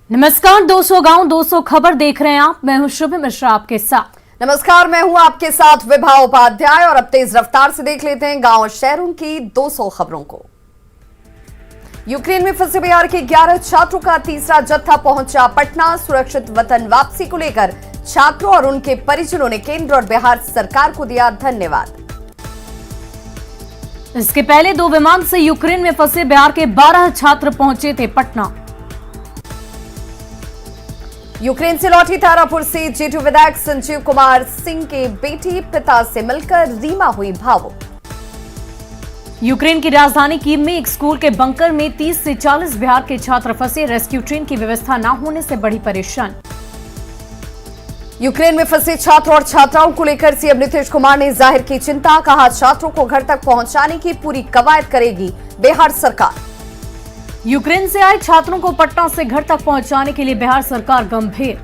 नमस्कार 200 गांव 200 खबर देख रहे हैं आप। मैं हूं शुभ मिश्रा आपके साथ। नमस्कार, मैं हूं आपके साथ विभा उपाध्याय और अब तेज रफ्तार से देख लेते हैं गांव और शहरों की 200 खबरों को। यूक्रेन में फंसे बिहार के 11 छात्रों का तीसरा जत्था पहुंचा पटना। सुरक्षित वतन वापसी को लेकर छात्रों और उनके परिजनों ने केंद्र और बिहार सरकार को दिया धन्यवाद। इसके पहले 2 विमान से यूक्रेन में फंसे बिहार के 12 छात्र पहुंचे थे पटना। यूक्रेन से लौटी तारापुर से जेटू विधायक संजीव कुमार सिंह के बेटी पिता से मिलकर रीमा हुई भावुक। यूक्रेन की राजधानी कीव में एक स्कूल के बंकर में 30 से 40 बिहार के छात्र फंसे। रेस्क्यू ट्रेन की व्यवस्था न होने से बड़ी परेशानी। यूक्रेन में फंसे छात्रों और छात्राओं को लेकर सीएम नीतीश कुमार ने जाहिर की चिंता। कहा, छात्रों को घर तक पहुंचाने की पूरी कवायद करेगी बिहार सरकार। यूक्रेन से आए छात्रों को पटना से घर तक पहुंचाने के लिए बिहार सरकार गंभीर।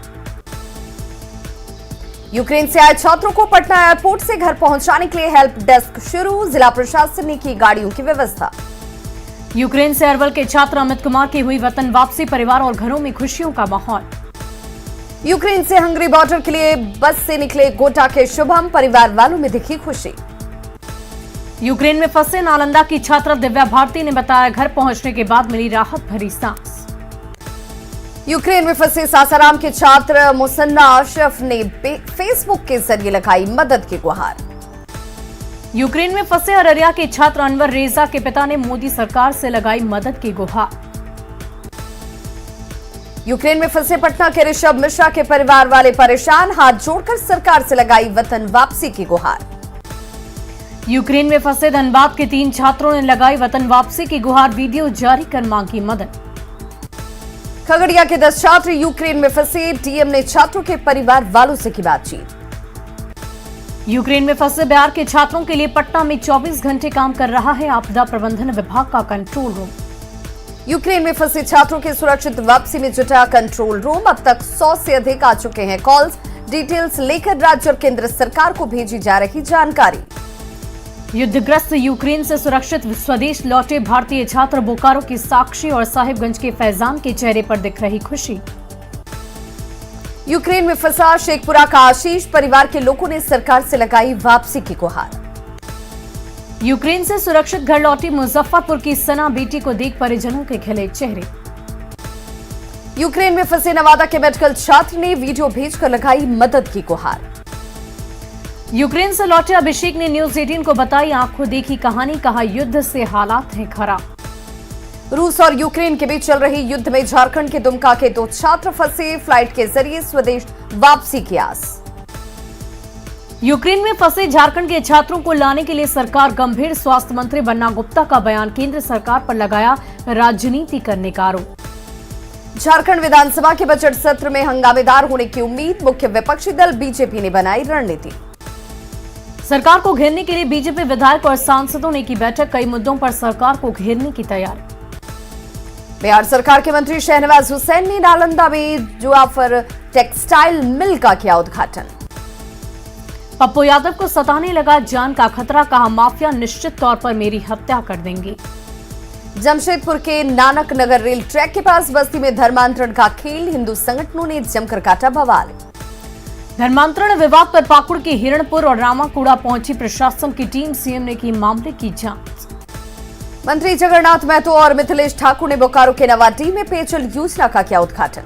यूक्रेन से आए छात्रों को पटना एयरपोर्ट से घर पहुंचाने के लिए हेल्प डेस्क शुरू। जिला प्रशासन ने की गाड़ियों की व्यवस्था। यूक्रेन से अरवल के छात्र अमित कुमार की हुई वतन वापसी। परिवार और घरों में खुशियों का माहौल। यूक्रेन से हंगरी बॉर्डर के लिए बस से निकले गोटा के शुभम। परिवार वालों में दिखी खुशी। यूक्रेन में फंसे नालंदा की छात्रा दिव्या भारती ने बताया, घर पहुंचने के बाद मिली राहत भरी सांस। यूक्रेन में फंसे सासाराम के छात्र मुसन्ना अशरफ ने फेसबुक के जरिए लगाई मदद की गुहार। यूक्रेन में फंसे अररिया के छात्र अनवर रेजा के पिता ने मोदी सरकार से लगाई मदद की गुहार। यूक्रेन में फंसे पटना के ऋषभ मिश्रा के परिवार वाले परेशान। हाथ जोड़कर सरकार से लगाई वतन वापसी की गुहार। यूक्रेन में फंसे धनबाद के 3 छात्रों ने लगाई वतन वापसी की गुहार। वीडियो जारी कर मांगी मदद। खगड़िया के 10 छात्र यूक्रेन में फंसे। डीएम ने छात्रों के परिवार वालों से की बातचीत। यूक्रेन में फंसे बिहार के छात्रों के लिए पटना में 24 घंटे काम कर रहा है आपदा प्रबंधन विभाग का कंट्रोल रूम। यूक्रेन में फंसे छात्रों की सुरक्षित वापसी में जुटा कंट्रोल रूम। अब तक 100 से अधिक आ चुके हैं कॉल्स। डिटेल्स लेकर राज्य और केंद्र सरकार को भेजी जा रही जानकारी। युद्धग्रस्त यूक्रेन से सुरक्षित स्वदेश लौटे भारतीय छात्र बोकारो की साक्षी और साहिबगंज के फैजान के चेहरे पर दिख रही खुशी। यूक्रेन में फंसा शेखपुरा का आशीष। परिवार के लोगों ने सरकार से लगाई वापसी की गुहार। यूक्रेन से सुरक्षित घर लौटी मुजफ्फरपुर की सना बेटी को देख परिजनों के खिले चेहरे। यूक्रेन में फंसे नवादा के मेडिकल छात्र ने वीडियो भेजकर लगाई मदद की गुहार। यूक्रेन से लौटे अभिषेक ने न्यूज 18 को बताई आंखों देखी कहानी। कहा, युद्ध से हालात हैं खराब। रूस और यूक्रेन के बीच चल रही युद्ध में झारखंड के दुमका के 2 छात्र फंसे। फ्लाइट के जरिए स्वदेश वापसी की आस। यूक्रेन में फंसे झारखंड के छात्रों को लाने के लिए सरकार गंभीर। स्वास्थ्य मंत्री बन्ना गुप्ता का बयान। केंद्र सरकार पर लगाया राजनीति करने का आरोप। झारखंड विधानसभा के बजट सत्र में हंगामेदार होने की उम्मीद। मुख्य विपक्षी दल बीजेपी ने बनाई रणनीति। सरकार को घेरने के लिए बीजेपी विधायक और सांसदों ने की बैठक। कई मुद्दों पर सरकार को घेरने की तैयारी। बिहार सरकार के मंत्री शहनवाज हुसैन ने नालंदा में जुआफर टेक्सटाइल मिल का किया उद्घाटन। पप्पू यादव को सताने लगा जान का खतरा। कहा, माफिया निश्चित तौर पर मेरी हत्या कर देंगे। जमशेदपुर के नानक नगर रेल ट्रैक के पास बस्ती में धर्मांतरण का खेल। हिंदू संगठनों ने जमकर काटा बवाल। धर्मांतरण विवाद पर पाकुड़ के हिरणपुर और रामाकुड़ा पहुंची प्रशासन की टीम। सीएम ने की मामले की जांच। मंत्री जगन्नाथ महतो और मिथिलेश ठाकुर ने बोकारो के नवाडी में पेयजल योजना का किया उद्घाटन।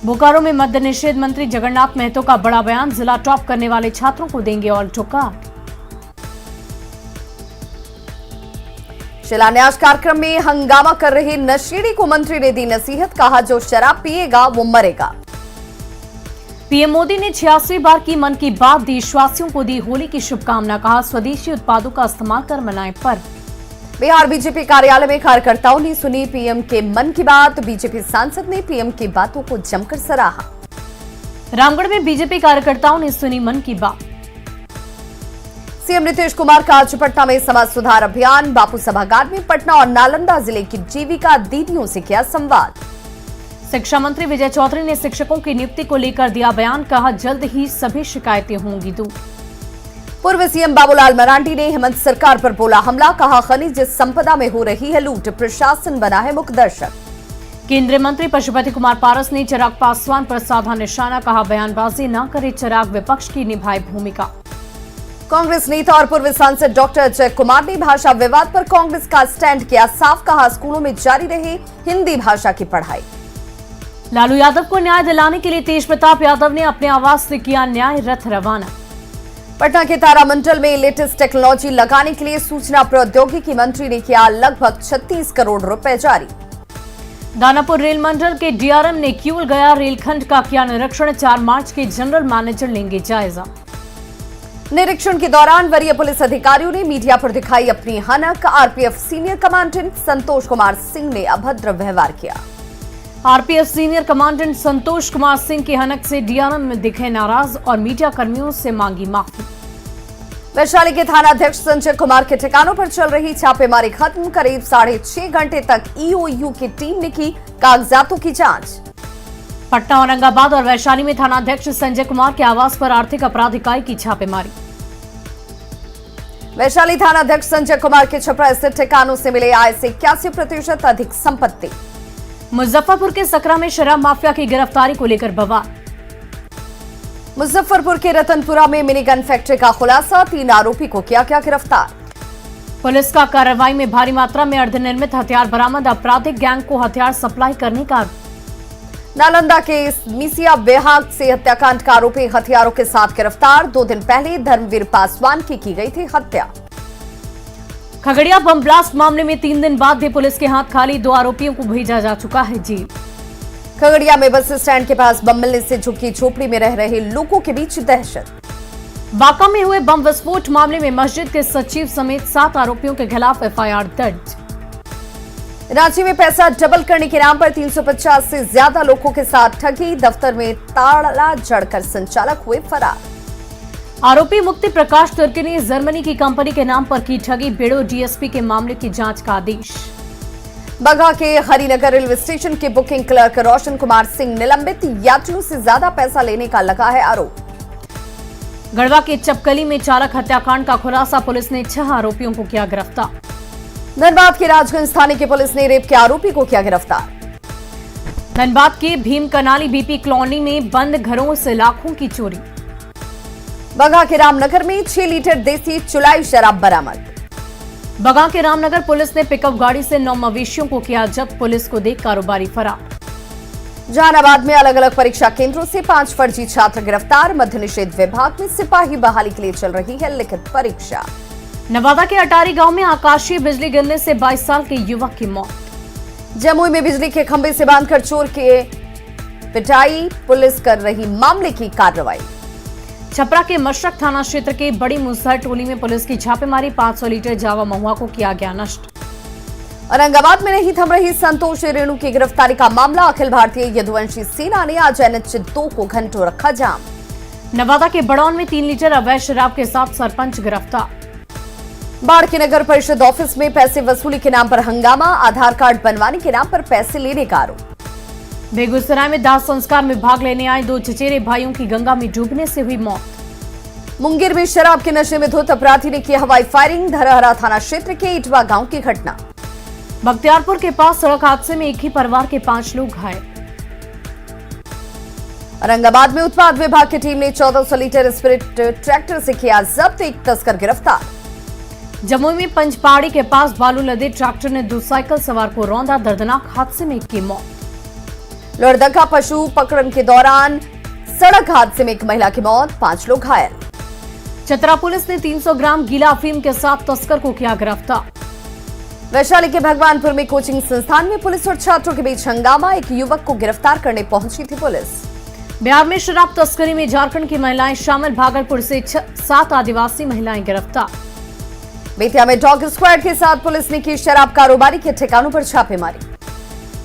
बोकारो में मद्य निषेध मंत्री जगन्नाथ महतो का बड़ा बयान। जिला टॉप करने वाले छात्रों को देंगे ऑल्टो कार्ड। शिलान्यास कार्यक्रम में हंगामा कर रहे नशेड़ी को मंत्री ने दी नसीहत। कहा, जो शराब पिएगा वो मरेगा। पीएम मोदी ने 86वीं बार की मन की बात। देशवासियों को दी होली की शुभकामना। कहा, स्वदेशी उत्पादों का इस्तेमाल कर मनाएं पर्व। बिहार बीजेपी कार्यालय में कार्यकर्ताओं ने सुनी पीएम के मन की बात। बीजेपी सांसद ने पीएम की बातों को जमकर सराहा। रामगढ़ में बीजेपी कार्यकर्ताओं ने सुनी मन की बात। सीएम नीतीश कुमार का आज पटना में समाज सुधार अभियान। बापू सभागार में पटना और नालंदा जिले की जीविका दीदियों से किया संवाद। शिक्षा मंत्री विजय चौधरी ने शिक्षकों की नियुक्ति को लेकर दिया बयान। कहा, जल्द ही सभी शिकायतें होंगी दूर। पूर्व सीएम बाबूलाल मरांडी ने हेमंत सरकार पर बोला हमला। कहा, खनिज संपदा में हो रही है लूट। प्रशासन बना है मुख्य दर्शक। केंद्रीय मंत्री पशुपति कुमार पारस ने चिराग पासवान पर साधा निशाना, कहा बयानबाजी न करे चिराग, विपक्ष की निभाए भूमिका। कांग्रेस नेता और पूर्व सांसद डॉक्टर अजय कुमार ने भाषा विवाद पर कांग्रेस का स्टैंड किया साफ, कहा स्कूलों में जारी रहे हिंदी भाषा की पढ़ाई। लालू यादव को न्याय दिलाने के लिए तेज प्रताप यादव ने अपने आवास से किया न्याय रथ रवाना। पटना के तारामंडल में लेटेस्ट टेक्नोलॉजी लगाने के लिए सूचना प्रौद्योगिकी मंत्री ने किया लगभग 36 करोड़ रुपए जारी। दानापुर रेल मंडल के डीआरएम ने किऊल गया रेलखंड का किया निरीक्षण, 4 मार्च के जनरल मैनेजर लेंगे जायजा। निरीक्षण के दौरान वरीय पुलिस अधिकारियों ने मीडिया पर दिखाई अपनी हनक, RPF senior commandant Santosh Kumar Singh ने अभद्र व्यवहार किया। RPF senior commandant Santosh Kumar Singh की हनक से डीआरएम दिखे नाराज और मीडिया कर्मियों से मांगी माफी। वैशाली के थानाध्यक्ष संजय कुमार के ठिकानों पर चल रही छापेमारी खत्म, करीब 6.5 घंटे तक ईओयू की टीम ने की कागजातों की जांच। पटना, औरंगाबाद और वैशाली में थानाध्यक्ष संजय कुमार के आवास पर आर्थिक अपराध इकाई की छापेमारी। वैशाली थानाध्यक्ष संजय कुमार के छपरा स्थित ठिकानों से मिले आय से 81% अधिक संपत्ति। मुजफ्फरपुर के सकरा में शराब माफिया की गिरफ्तारी को लेकर बवाल। मुजफ्फरपुर के रतनपुरा में मिनी गन फैक्ट्री का खुलासा, 3 आरोपी को किया गया गिरफ्तार। पुलिस का कार्रवाई में भारी मात्रा में अर्धनिर्मित हथियार बरामद, आपराधिक गैंग को हथियार सप्लाई करने का। नालंदा के मिसिया बेहाग से हत्याकांड का आरोपी हथियारों के साथ गिरफ्तार, 2 दिन पहले धर्मवीर पासवान की गई थी हत्या। खगड़िया बम ब्लास्ट मामले में 3 दिन बाद भी पुलिस के हाथ खाली, 2 आरोपियों को भेजा जा चुका है जेल। खगड़िया में बस स्टैंड के पास बम मिलने से झुग्गी झोपड़ी में रह रहे लोगों के बीच दहशत। बांका में हुए बम विस्फोट मामले में मस्जिद के सचिव समेत 7 आरोपियों के खिलाफ एफआईआर दर्ज। रांची में पैसा डबल करने के नाम पर 350 से ज्यादा लोगों के साथ ठगी, दफ्तर में ताला जड़कर संचालक हुए फरार। आरोपी मुक्ति प्रकाश तुर्की ने जर्मनी की कंपनी के नाम पर की ठगी, बेड़ो डीएसपी के मामले की जांच का आदेश। बगहा के हरिनगर रेलवे स्टेशन के बुकिंग क्लर्क रोशन कुमार सिंह निलंबित, यात्रियों से ज्यादा पैसा लेने का लगा है आरोप। गढ़वा के चपकली में चालक हत्याकांड का खुलासा, पुलिस ने 6 आरोपियों को किया गिरफ्तार। धनबाद के राजगंज थाने की पुलिस ने रेप के आरोपी को किया गिरफ्तार। धनबाद के भीम कनाली बीपी कॉलोनी में बंद घरों से लाखों की चोरी। बगहा के रामनगर में 6 लीटर देसी चुलाई शराब बरामद। बगहा के रामनगर पुलिस ने पिकअप गाड़ी से 9 मवेशियों को किया जब्त, पुलिस को देख कारोबारी फरार। जहानाबाद में अलग अलग परीक्षा केंद्रों से 5 फर्जी छात्र गिरफ्तार, मद्य निषेध विभाग में सिपाही बहाली के लिए चल रही है लिखित परीक्षा। नवादा के अटारी गांव में आकाशीय बिजली गिरने से 22 साल के युवक की मौत। जमुई में बिजली के खंभे से बांधकर चोर के पिटाई, पुलिस कर रही मामले की कार्रवाई। छपरा के मशरक थाना क्षेत्र के बड़ी मुसहर टोली में पुलिस की छापेमारी, 500 लीटर जावा महुआ को किया गया नष्ट। औरंगाबाद में नहीं थम रही संतोष रेणु की गिरफ्तारी का मामला, अखिल भारतीय यदुवंशी सेना ने आज NH 2 को घंटों रखा जाम। नवादा के बड़ौन में 3 लीटर अवैध शराब के साथ सरपंच गिरफ्तार। बाढ़ के नगर परिषद ऑफिस में पैसे वसूली के नाम पर हंगामा, आधार कार्ड बनवाने के नाम पर पैसे लेने का आरोप। बेगूसराय में दाह संस्कार में भाग लेने आए 2 चचेरे भाइयों की गंगा में डूबने से हुई मौत। मुंगेर में शराब के नशे में धुत अपराधी ने की हवाई फायरिंग, धरहरा थाना क्षेत्र के इटवा गांव की घटना। बख्तियारपुर के पास सड़क हादसे में एक ही परिवार के 5 लोग घायल। औरंगाबाद में उत्पाद विभाग की टीम ने 1400 लीटर स्पिरिट ट्रैक्टर से किया जब्त, 1 तस्कर गिरफ्तार। जमुई में पंचपहाड़ी के पास बालू लदे ट्रैक्टर ने 2 साइकिल सवार को रौंदा, दर्दनाक हादसे में एक की मौत। लोहरदगा पशु पकड़न के दौरान सड़क हादसे में एक महिला की मौत, 5 लोग घायल। चतरा पुलिस ने 300 ग्राम गीला अफीम के साथ तस्कर को किया गिरफ्तार। वैशाली के भगवानपुर में कोचिंग संस्थान में पुलिस और छात्रों के बीच हंगामा, एक युवक को गिरफ्तार करने पहुंची थी पुलिस। बिहार में शराब तस्करी में झारखंड की महिलाएं शामिल, भागलपुर से 7 आदिवासी महिलाएं गिरफ्तार। बेतिया में डॉग स्क्वाड के साथ पुलिस ने की शराब कारोबारी के ठिकानों पर छापेमारी।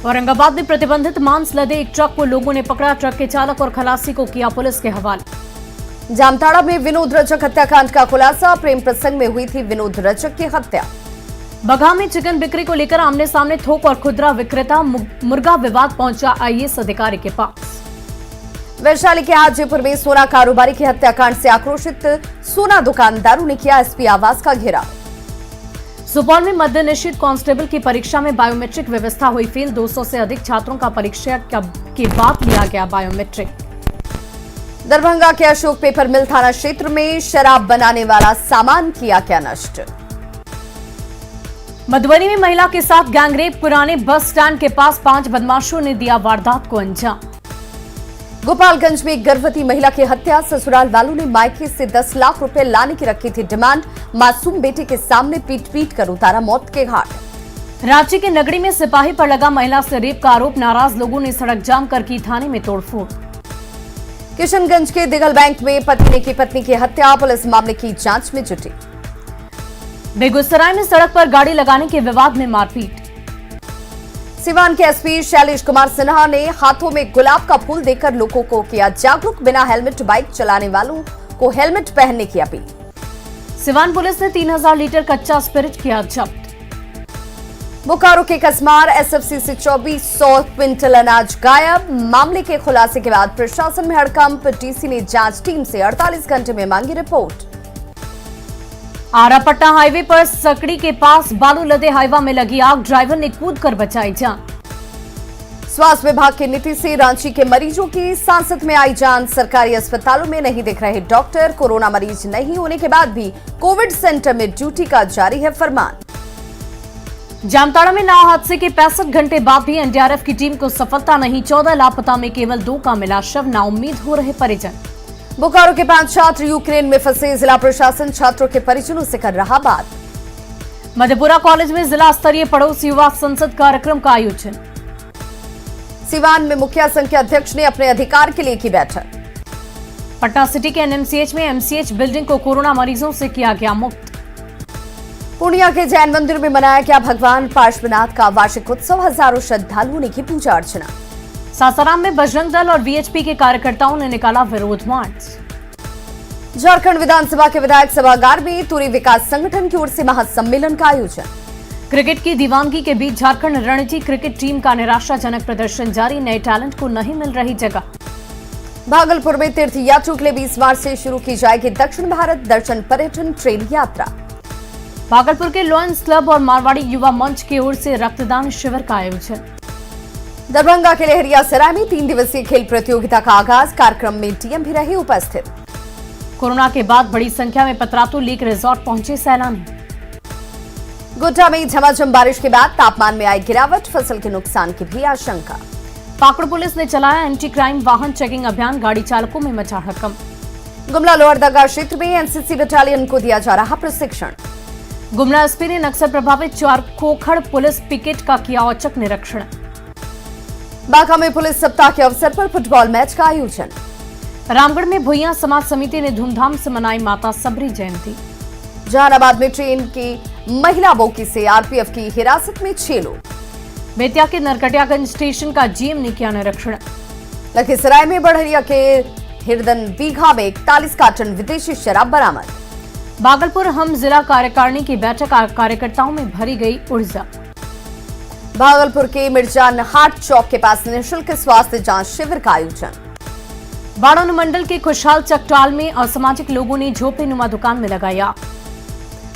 औरंगाबाद में प्रतिबंधित मांस लदे एक ट्रक को लोगों ने पकड़ा, ट्रक के चालक और खलासी को किया पुलिस के हवाले। जामताड़ा में विनोद रजक हत्याकांड का खुलासा, प्रेम प्रसंग में हुई थी विनोद रजक की हत्या। बगहा में चिकन बिक्री को लेकर आमने सामने थोक और खुदरा विक्रेता, मुर्गा विवाद पहुंचा आईएएस अधिकारी के पास। वैशाली के हाजीपुर में सोना कारोबारी की हत्याकांड से आक्रोशित सोना दुकानदारों ने किया एसपी आवास का घेराव। सुपौल में मध्य निश्चित कांस्टेबल की परीक्षा में बायोमेट्रिक व्यवस्था हुई फेल। 200 से अधिक छात्रों का परीक्षा के बाद लिया गया बायोमेट्रिक। दरभंगा के अशोक पेपर मिल थाना क्षेत्र में शराब बनाने वाला सामान किया क्या नष्ट। मधुबनी में महिला के साथ गैंगरेप। पुराने बस स्टैंड के पास 5 बदमाशों ने दिया वारदात को अंजाम। गोपालगंज में एक गर्भवती महिला की हत्या। ससुराल वालों ने मायके से 10 लाख रुपए लाने की रखी थी डिमांड। मासूम बेटे के सामने पीट कर उतारा मौत के घाट। रांची के नगरी में सिपाही पर लगा महिला से रेप का आरोप। नाराज लोगों ने सड़क जाम कर की थाने में तोड़फोड़। किशनगंज के दिगल बैंक में पत्नी की हत्या। पुलिस मामले की जांच में जुटी। बेगूसराय में सड़क पर गाड़ी लगाने के विवाद में मारपीट। सिवान के एसपी शैलेश कुमार सिन्हा ने हाथों में गुलाब का फूल देकर लोगों को किया जागरूक। बिना हेलमेट बाइक चलाने वालों को हेलमेट पहनने की अपील। सिवान पुलिस ने 3000 लीटर कच्चा स्पिरिट किया जब्त। बोकारो के कसमार एसएफसी से 2400 क्विंटल अनाज गायब। मामले के खुलासे के बाद प्रशासन में हड़कंप। डीसी ने जांच टीम से 48 घंटे में मांगी रिपोर्ट। आरा पटना हाईवे पर सकड़ी के पास बालू लदे हाईवा में लगी आग। ड्राइवर ने कूदकर बचाई जान। स्वास्थ्य विभाग की नीति से रांची के मरीजों की सांसत में आई जान। सरकारी अस्पतालों में नहीं दिख रहे डॉक्टर। कोरोना मरीज नहीं होने के बाद भी कोविड सेंटर में ड्यूटी का जारी है फरमान। जामताड़ा में नाव हादसे के 65 घंटे बाद भी एनडीआरएफ की टीम को सफलता नहीं। 14 लापता में केवल 2 का मिला शव। नाउम्मीद हो रहे परिजन। बोकारो के 5 छात्र यूक्रेन में फंसे। जिला प्रशासन छात्रों के परिजनों से कर रहा बात। मधेपुरा कॉलेज में जिला स्तरीय पड़ोस युवा संसद कार्यक्रम का आयोजन। सिवान में मुखिया संघ के अध्यक्ष ने अपने अधिकार के लिए की बैठक। पटना सिटी के एनएमसीएच में एमसीएच बिल्डिंग को कोरोना मरीजों से किया गया मुक्त। पूर्णिया के जैन मंदिर में मनाया गया भगवान पार्श्वनाथ का वार्षिक उत्सव। हजारों श्रद्धालुओं ने की पूजा अर्चना। सासाराम में बजरंग दल और वीएचपी के कार्यकर्ताओं ने निकाला विरोध मार्च। झारखंड विधानसभा के विधायक सभागार में तुरी विकास संगठन की ओर से महासम्मेलन का आयोजन। क्रिकेट की दीवानगी के बीच झारखंड रणजी क्रिकेट टीम का निराशाजनक प्रदर्शन जारी। नए टैलेंट को नहीं मिल रही जगह। भागलपुर में तीर्थ यात्रियों के लिए 20 मार्च से शुरू की जाएगी दक्षिण भारत दर्शन पर्यटन ट्रेन यात्रा। भागलपुर के लॉयंस क्लब और मारवाड़ी युवा मंच की ओर से रक्तदान शिविर का आयोजन। दरभंगा के लहरियासराय में 3 दिवसीय खेल प्रतियोगिता का आगाज। कार्यक्रम में डीएम भी रहे उपस्थित। कोरोना के बाद बड़ी संख्या में पतरातू लेक रिजॉर्ट पहुंचे सैलानी। गोड्डा में झमाझम बारिश के बाद तापमान में आई गिरावट। फसल के नुकसान की भी आशंका। पाकुड़ पुलिस ने चलाया एंटी क्राइम वाहन चेकिंग अभियान। गाड़ी चालकों में मचा हड़कंप। गुमला लोहरदगा क्षेत्र में एनसीसी बटालियन को दिया जा रहा प्रशिक्षण। गुमला एसपी ने नक्सल प्रभावित चारखोखड़ पुलिस पिकेट का किया औचक निरीक्षण। बांका में पुलिस सप्ताह के अवसर पर फुटबॉल मैच का आयोजन। रामगढ़ में भुइयां समाज समिति ने धूमधाम से मनाई माता सबरी जयंती। जहानाबाद में ट्रेन की महिला बोगी से आरपीएफ की हिरासत में 6 लोग। बेतिया के नरकटियागंज स्टेशन का जीएम ने किया निरीक्षण। लखीसराय में बढ़िया के हिरदन बीघा में 41 कार्टन विदेशी शराब बरामद। भागलपुर हम जिला कार्यकारिणी की बैठक। कार्यकर्ताओं में भरी गई ऊर्जा। भागलपुर के मिर्जान हाट चौक के पास निःशुल्क स्वास्थ्य जांच शिविर का आयोजन। बाड़ा अनुमंडल के खुशहाल चकटाल में असामाजिक लोगों ने झोपड़ी नुमा दुकान में लगाया।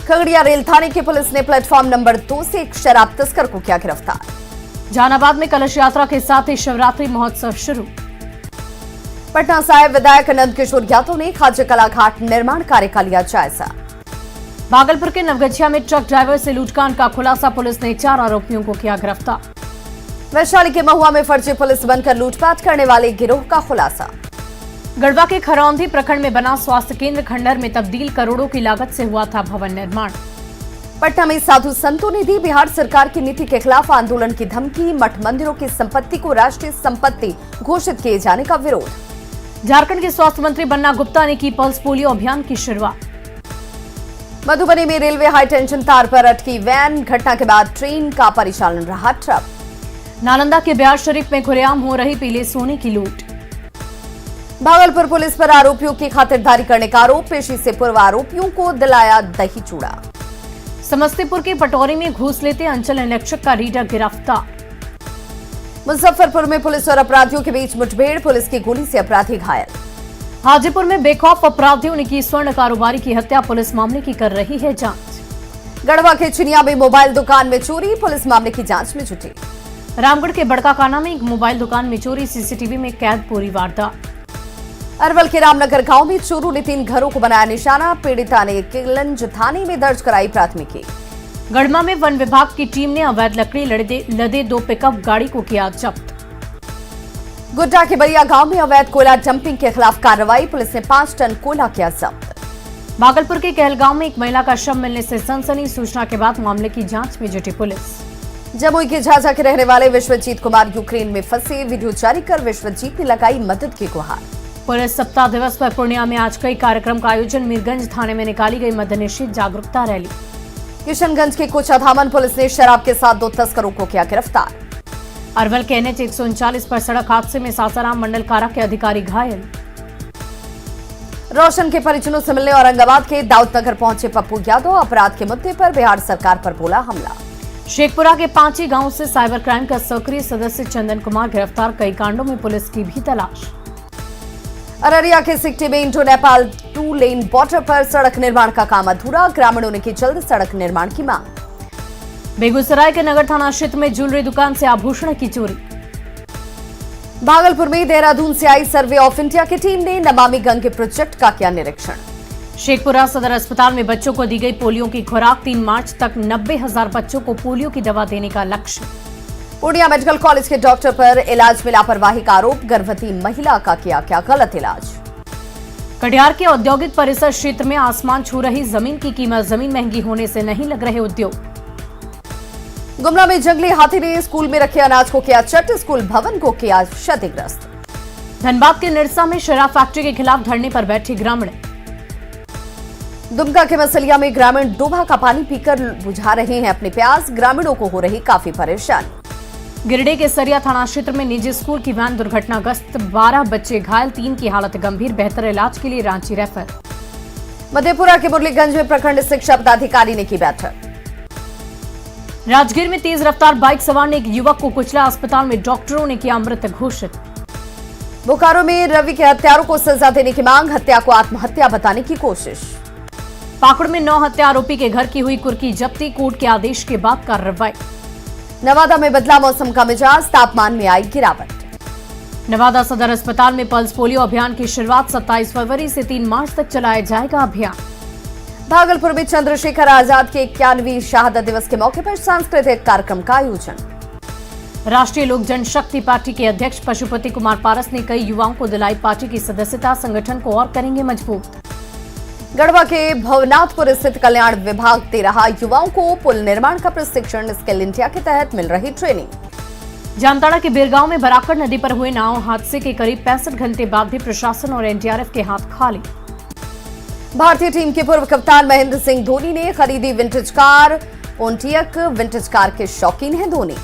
खगड़िया रेल थाने की पुलिस ने प्लेटफॉर्म नंबर 2 से एक शराब तस्कर को किया गिरफ्तार। जहानाबाद में कलश यात्रा के साथ ही शिवरात्रि महोत्सव शुरू। पटना साहिब विधायक नंद किशोर यादव ने खाजा कला घाट निर्माण कार्य का लिया जायजा। भागलपुर के नवगछिया में ट्रक ड्राइवर से लूटकांड का खुलासा। पुलिस ने 4 आरोपियों को किया गिरफ्तार। वैशाली के महुआ में फर्जी पुलिस बनकर लूटपाट करने वाले गिरोह का खुलासा। गढ़वा के खरौंधी प्रखंड में बना स्वास्थ्य केंद्र खंडहर में तब्दील। करोड़ों की लागत से हुआ था भवन निर्माण। पटना में साधु संतों ने दी बिहार सरकार की नीति के खिलाफ आंदोलन की धमकी। मठ मंदिरों की संपत्ति को राष्ट्रीय संपत्ति घोषित किए जाने का विरोध। झारखंड के स्वास्थ्य मंत्री बन्ना गुप्ता ने की पल्स पोलियो अभियान की शुरुआत। मधुबनी में रेलवे हाई टेंशन तार पर अटकी वैन। घटना के बाद ट्रेन का परिचालन रहा ठप। नालंदा के बिहार शरीफ में खुलेआम हो रही पीले सोने की लूट। भागलपुर पुलिस पर आरोपियों की खातिरदारी करने का आरोप। पेशी से पूर्व आरोपियों को दिलाया दही चूड़ा। समस्तीपुर के पटौरी में घूस लेते अंचल निरीक्षक का रीडर गिरफ्तार। मुजफ्फरपुर में पुलिस और अपराधियों के बीच मुठभेड़। पुलिस की गोली से अपराधी घायल। हाजीपुर में बेखौफ अपराधियों ने की स्वर्ण कारोबारी की हत्या। पुलिस मामले की कर रही है जांच। गढ़वा के चिनिया में मोबाइल दुकान में चोरी, पुलिस मामले की जांच में जुटी। रामगढ़ के बड़काकाना में एक मोबाइल दुकान में चोरी, सीसीटीवी में कैद पूरी वारदात। अरवल के रामनगर गांव में चोरों ने 3 घरों को बनाया निशाना, पीड़िता ने किलंज थाने में दर्ज कराई प्राथमिकी। गढ़वा में वन विभाग की टीम ने अवैध लकड़ी लदे 2 पिकअप गाड़ी को किया जब्त। गुड्डा के बरिया गांव में अवैध कोयला डंपिंग के खिलाफ कार्रवाई, पुलिस ने 5 टन कोयला किया जब्त। भागलपुर के कहलगांव में एक महिला का शव मिलने से सनसनी, सूचना के बाद मामले की जांच में जुटी पुलिस। जमुई के झाझा के रहने वाले विश्वजीत कुमार यूक्रेन में फंसे, वीडियो जारी कर विश्वजीत ने लगाई मदद की गुहार। पुलिस सप्ताह दिवस पर पूर्णिया में आज कई कार्यक्रम का आयोजन, मीरगंज थाने में निकाली गई मद्यनिषेध जागरूकता रैली। किशनगंज के कोचाधामन पुलिस ने शराब के साथ 2 तस्करों को किया गिरफ्तार। अरवल के NH 139 पर सड़क हादसे में सासाराम मंडल कारा के अधिकारी घायल। रोशन के परिजनों से मिलने औरंगाबाद के दाऊदनगर पहुंचे पप्पू यादव, अपराध के मुद्दे पर बिहार सरकार पर बोला हमला। शेखपुरा के पांची गांव से साइबर क्राइम का सक्रिय सदस्य चंदन कुमार गिरफ्तार, कई कांडों में पुलिस की भी तलाश। अररिया के सिकटी में इंडो नेपाल 2 लेन बॉर्डर पर सड़क निर्माण का काम अधूरा, ग्रामीणों ने की जल्द सड़क निर्माण की मांग। बेगूसराय के नगर थाना क्षेत्र में ज्वेलरी दुकान से आभूषण की चोरी। भागलपुर में देहरादून से आई सर्वे ऑफ इंडिया की टीम ने नमामि गंगे प्रोजेक्ट का किया निरीक्षण। शेखपुरा सदर अस्पताल में बच्चों को दी गई पोलियो की खुराक, 3 मार्च तक 90,000 बच्चों को पोलियो की दवा देने का लक्ष्य। पूर्णिया मेडिकल कॉलेज के डॉक्टर पर इलाज में लापरवाही का आरोप, गर्भवती महिला का किया क्या गलत इलाज। कटिहार के औद्योगिक परिसर क्षेत्र में आसमान छू रही जमीन की कीमत, जमीन महंगी होने से नहीं लग रहे उद्योग। गुमला में जंगली हाथी ने स्कूल में रखे अनाज को किया चट, स्कूल भवन को किया क्षतिग्रस्त। धनबाद के निरसा में शराब फैक्ट्री के खिलाफ धरने पर बैठे ग्रामीण। दुमका के मसलिया में ग्रामीण डोभा का पानी पीकर बुझा रहे हैं अपनी प्यास, ग्रामीणों को हो रही काफी परेशानी। गिरिडीह के सरिया थाना क्षेत्र में निजी स्कूल की वैन दुर्घटनाग्रस्त, 12 बच्चे घायल, 3 की हालत गंभीर, बेहतर इलाज के लिए रांची रेफर। मधेपुरा के मुरलीगंज में प्रखंड शिक्षा पदाधिकारी ने की बैठक। राजगीर में तेज रफ्तार बाइक सवार ने एक युवक को कुचला, अस्पताल में डॉक्टरों ने किया मृत घोषित। बोकारो में रवि के हत्यारों को सजा देने की मांग, हत्या को आत्महत्या बताने की कोशिश। पाकुड़ में 9 हत्या आरोपी के घर की हुई कुर्की जब्ती, कोर्ट के आदेश के बाद कार्रवाई। नवादा में बदला मौसम का मिजाज, तापमान में आई गिरावट। नवादा सदर अस्पताल में पल्स पोलियो अभियान की शुरुआत, 27 फरवरी से 3 मार्च तक चलाया जाएगा अभियान। भागलपुर में चंद्रशेखर आजाद के 91वीं शहादत दिवस के मौके पर सांस्कृतिक कार्यक्रम का आयोजन। राष्ट्रीय लोक जनशक्ति पार्टी के अध्यक्ष पशुपति कुमार पारस ने कई युवाओं को दिलाई पार्टी की सदस्यता, संगठन को और करेंगे मजबूत। गढ़वा के भवनाथपुर स्थित कल्याण विभाग दे रहा युवाओं को पुल निर्माण का प्रशिक्षण, स्किल इंडिया के तहत मिल रही ट्रेनिंग। जामताड़ा के बिरगांव में बराकर नदी पर हुए नाव हादसे के करीब 65 घंटे बाद भी प्रशासन और NDRF के हाथ खाली। भारतीय टीम के पूर्व कप्तान महेंद्र सिंह धोनी ने खरीदी विंटेज कार, पोंटियक विंटेज कार के शौकीन हैं धोनी।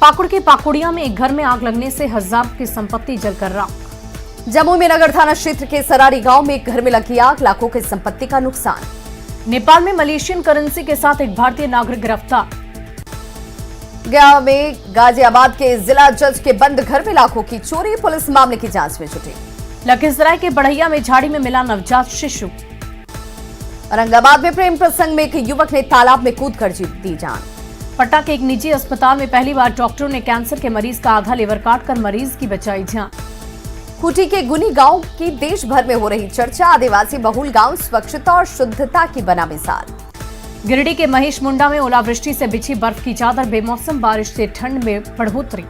पाकुड़ के पाकुड़िया में एक घर में आग लगने से हजारों की संपत्ति जलकर राख। जमुई में नगर थाना क्षेत्र के सरारी गांव में एक घर में लगी आग, लाखों की संपत्ति का नुकसान। नेपाल में मलेशियन करेंसी के साथ एक भारतीय नागरिक गिरफ्तार। गया में गाजियाबाद के जिला जज के बंद घर में लाखों की चोरी, पुलिस मामले की जांच में जुटी। लखीसराय के बढ़ैया में झाड़ी में मिला नवजात शिशु। औरंगाबाद में प्रेम प्रसंग में एक युवक ने तालाब में कूदकर दी जान। पटना के एक निजी अस्पताल में पहली बार डॉक्टरों ने कैंसर के मरीज का आधा लीवर काटकर मरीज की बचाई जान। खूंटी के गुनी गांव की देश भर में हो रही चर्चा, आदिवासी बहुल गांव स्वच्छता और शुद्धता की बना मिसाल। गिरिडीह के महेश मुंडा में ओलावृष्टि से बिछी बर्फ की चादर, बेमौसम बारिश से ठंड में बढ़ोतरी।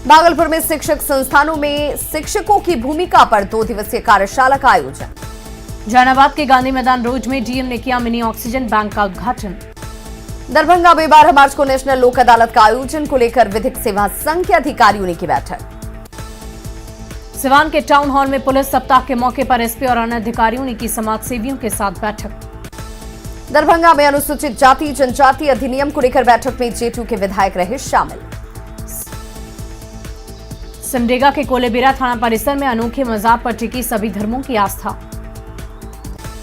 भागलपुर में शिक्षक संस्थानों में शिक्षकों की भूमिका पर 2 दिवसीय कार्यशाला का आयोजन। जहानाबाद के गांधी मैदान रोड में डीएम ने किया मिनी ऑक्सीजन बैंक का उद्घाटन। दरभंगा में 12 मार्च को नेशनल लोक अदालत का आयोजन को लेकर विधिक सेवा संघ के अधिकारियों ने की बैठक। सिवान के टाउन हॉल में पुलिस सप्ताह के मौके पर एसपी और अन्य अधिकारियों ने की समाज सेवियों के साथ बैठक। दरभंगा में अनुसूचित जाति जनजाति अधिनियम को लेकर बैठक में जेटू के विधायक रहे शामिल। सिमडेगा के कोलेबिरा थाना परिसर में अनोखे मजार पर टिकी सभी धर्मों की आस्था।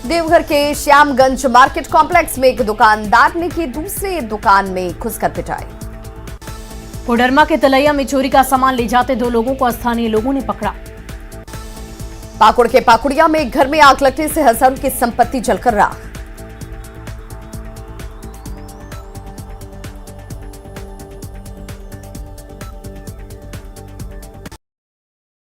देवघर के श्यामगंज मार्केट कॉम्प्लेक्स में एक दुकानदार ने की दूसरे दुकान में घुसकर पिटाई। कोडरमा के तलैया में चोरी का सामान ले जाते 2 लोगों को स्थानीय लोगों ने पकड़ा। पाकुड़ के पाकुड़िया में एक घर में आग लगने से हजारों की संपत्ति जलकर राख।